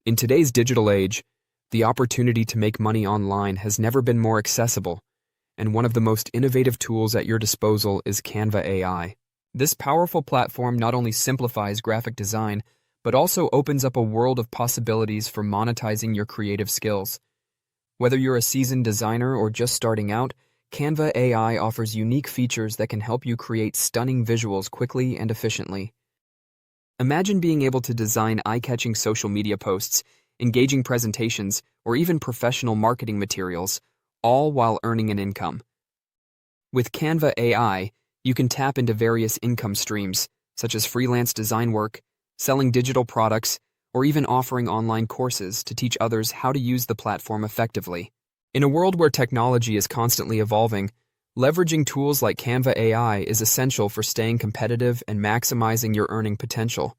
In today's digital age, the opportunity to make money online has never been more accessible, and one of the most innovative tools at your disposal is Canva AI. This powerful platform not only simplifies graphic design, but also opens up a world of possibilities for monetizing your creative skills. Whether you're a seasoned designer or just starting out, Canva AI offers unique features that can help you create stunning visuals quickly and efficiently. Imagine being able to design eye-catching social media posts, engaging presentations, or even professional marketing materials, all while earning an income. With Canva AI, you can tap into various income streams, such as freelance design work, selling digital products, or even offering online courses to teach others how to use the platform effectively. In a world where technology is constantly evolving, leveraging tools like Canva AI is essential for staying competitive and maximizing your earning potential.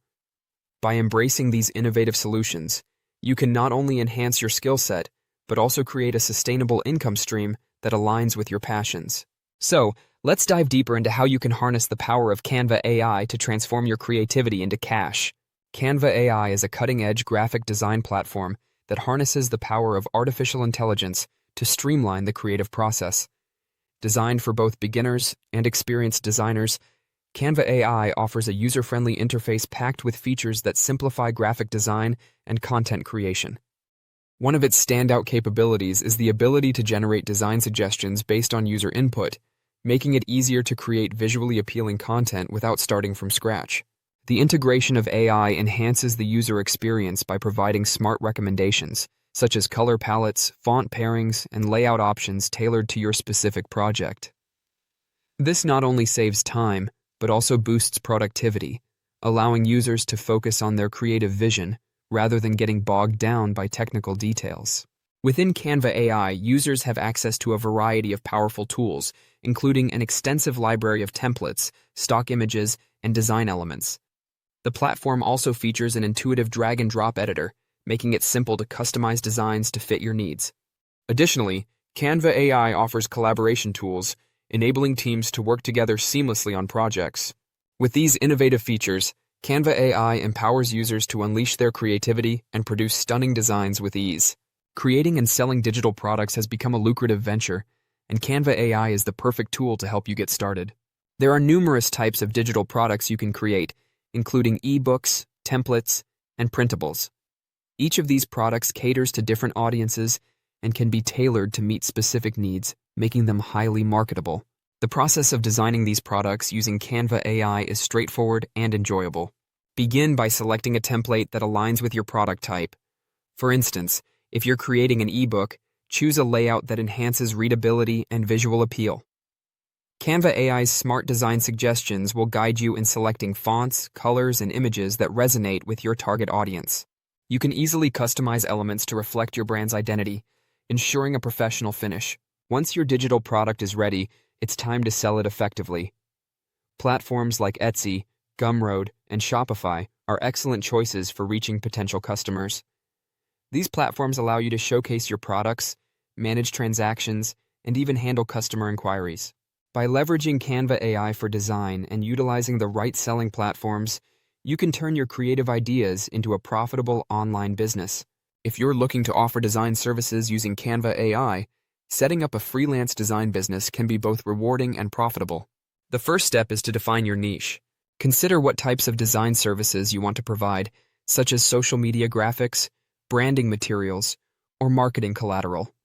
By embracing these innovative solutions, you can not only enhance your skill set, but also create a sustainable income stream that aligns with your passions. So, let's dive deeper into how you can harness the power of Canva AI to transform your creativity into cash. Canva AI is a cutting-edge graphic design platform that harnesses the power of artificial intelligence to streamline the creative process. Designed for both beginners and experienced designers, Canva AI offers a user-friendly interface packed with features that simplify graphic design and content creation. One of its standout capabilities is the ability to generate design suggestions based on user input, making it easier to create visually appealing content without starting from scratch. The integration of AI enhances the user experience by providing smart recommendations, such as color palettes, font pairings, and layout options tailored to your specific project. This not only saves time, but also boosts productivity, allowing users to focus on their creative vision rather than getting bogged down by technical details. Within Canva AI, users have access to a variety of powerful tools, including an extensive library of templates, stock images, and design elements. The platform also features an intuitive drag-and-drop editor, making it simple to customize designs to fit your needs. Additionally, Canva AI offers collaboration tools, enabling teams to work together seamlessly on projects. With these innovative features, Canva AI empowers users to unleash their creativity and produce stunning designs with ease. Creating and selling digital products has become a lucrative venture, and Canva AI is the perfect tool to help you get started. There are numerous types of digital products you can create, including ebooks, templates, and printables. Each of these products caters to different audiences and can be tailored to meet specific needs, making them highly marketable. The process of designing these products using Canva AI is straightforward and enjoyable. Begin by selecting a template that aligns with your product type. For instance, if you're creating an ebook, choose a layout that enhances readability and visual appeal. Canva AI's smart design suggestions will guide you in selecting fonts, colors, and images that resonate with your target audience. You can easily customize elements to reflect your brand's identity, ensuring a professional finish. Once your digital product is ready, it's time to sell it effectively. Platforms like Etsy, Gumroad, and Shopify are excellent choices for reaching potential customers. These platforms allow you to showcase your products, manage transactions, and even handle customer inquiries. By leveraging Canva AI for design and utilizing the right selling platforms, you can turn your creative ideas into a profitable online business. If you're looking to offer design services using Canva AI, setting up a freelance design business can be both rewarding and profitable. The first step is to define your niche. Consider what types of design services you want to provide, such as social media graphics, branding materials, or marketing collateral.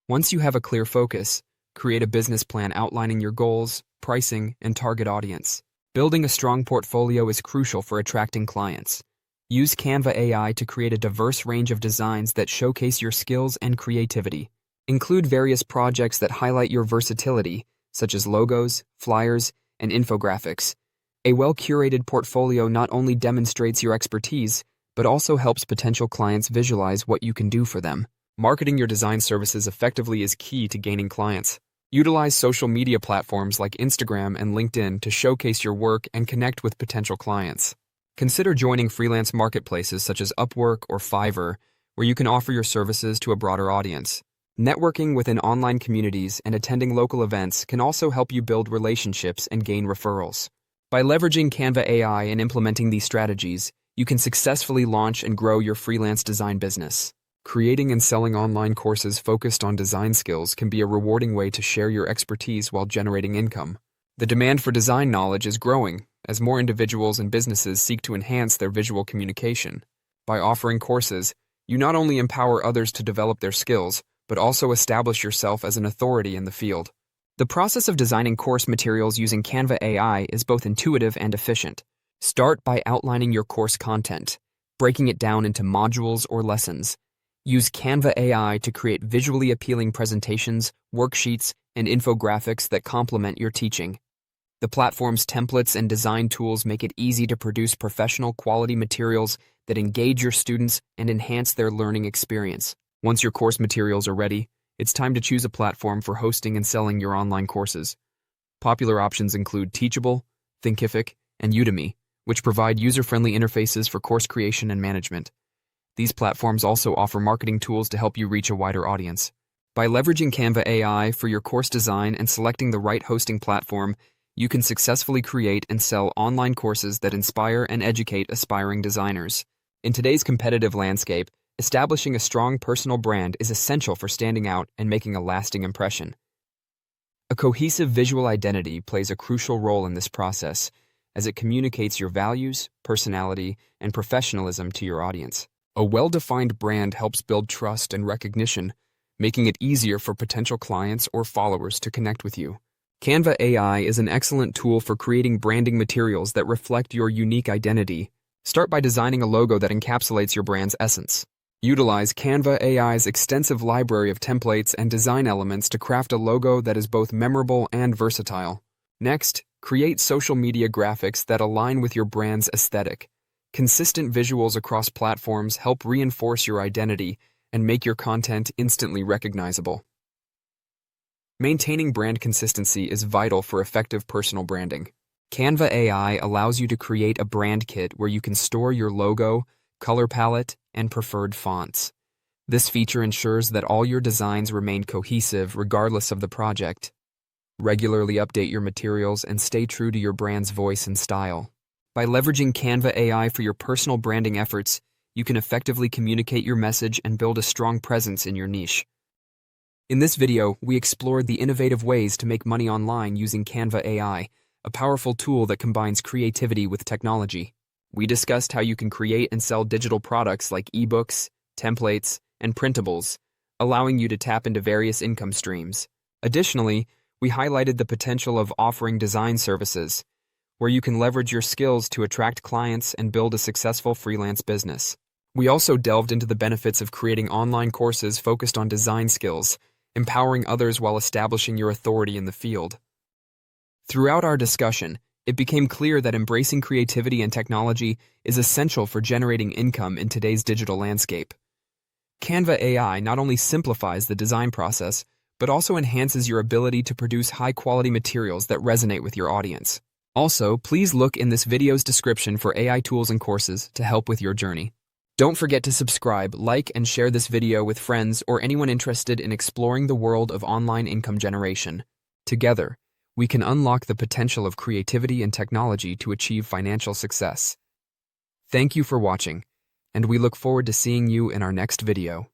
Once you have a clear focus, create a business plan outlining your goals, pricing, and target audience. Building a strong portfolio is crucial for attracting clients. Use Canva AI to create a diverse range of designs that showcase your skills and creativity. Include various projects that highlight your versatility, such as logos, flyers, and infographics. A well-curated portfolio not only demonstrates your expertise, but also helps potential clients visualize what you can do for them. Marketing your design services effectively is key to gaining clients. Utilize social media platforms like Instagram and LinkedIn to showcase your work and connect with potential clients. Consider joining freelance marketplaces such as Upwork or Fiverr, where you can offer your services to a broader audience. Networking within online communities and attending local events can also help you build relationships and gain referrals. By leveraging Canva AI and implementing these strategies, you can successfully launch and grow your freelance design business. Creating and selling online courses focused on design skills can be a rewarding way to share your expertise while generating income. The demand for design knowledge is growing as more individuals and businesses seek to enhance their visual communication. By offering courses, you not only empower others to develop their skills, but also establish yourself as an authority in the field. The process of designing course materials using Canva AI is both intuitive and efficient. Start by outlining your course content, breaking it down into modules or lessons. Use Canva AI to create visually appealing presentations, worksheets, and infographics that complement your teaching. The platform's templates and design tools make it easy to produce professional quality materials that engage your students and enhance their learning experience. Once your course materials are ready, it's time to choose a platform for hosting and selling your online courses. Popular options include Teachable, Thinkific, and Udemy, which provide user-friendly interfaces for course creation and management. These platforms also offer marketing tools to help you reach a wider audience. By leveraging Canva AI for your course design and selecting the right hosting platform, you can successfully create and sell online courses that inspire and educate aspiring designers. In today's competitive landscape, establishing a strong personal brand is essential for standing out and making a lasting impression. A cohesive visual identity plays a crucial role in this process, as it communicates your values, personality, and professionalism to your audience. A well-defined brand helps build trust and recognition, making it easier for potential clients or followers to connect with you. Canva AI is an excellent tool for creating branding materials that reflect your unique identity. Start by designing a logo that encapsulates your brand's essence. Utilize Canva AI's extensive library of templates and design elements to craft a logo that is both memorable and versatile. Next, create social media graphics that align with your brand's aesthetic. Consistent visuals across platforms help reinforce your identity and make your content instantly recognizable. Maintaining brand consistency is vital for effective personal branding. Canva AI allows you to create a brand kit where you can store your logo, color palette, and preferred fonts. This feature ensures that all your designs remain cohesive regardless of the project. Regularly update your materials and stay true to your brand's voice and style. By leveraging Canva AI for your personal branding efforts, you can effectively communicate your message and build a strong presence in your niche. In this video, we explored the innovative ways to make money online using Canva AI, a powerful tool that combines creativity with technology. We discussed how you can create and sell digital products like ebooks, templates, and printables, allowing you to tap into various income streams. Additionally, we highlighted the potential of offering design services, where you can leverage your skills to attract clients and build a successful freelance business. We also delved into the benefits of creating online courses focused on design skills, empowering others while establishing your authority in the field. Throughout our discussion, it became clear that embracing creativity and technology is essential for generating income in today's digital landscape. Canva AI not only simplifies the design process, but also enhances your ability to produce high-quality materials that resonate with your audience. Also, please look in this video's description for AI tools and courses to help with your journey. Don't forget to subscribe, like, and share this video with friends or anyone interested in exploring the world of online income generation. Together, we can unlock the potential of creativity and technology to achieve financial success. Thank you for watching, and we look forward to seeing you in our next video.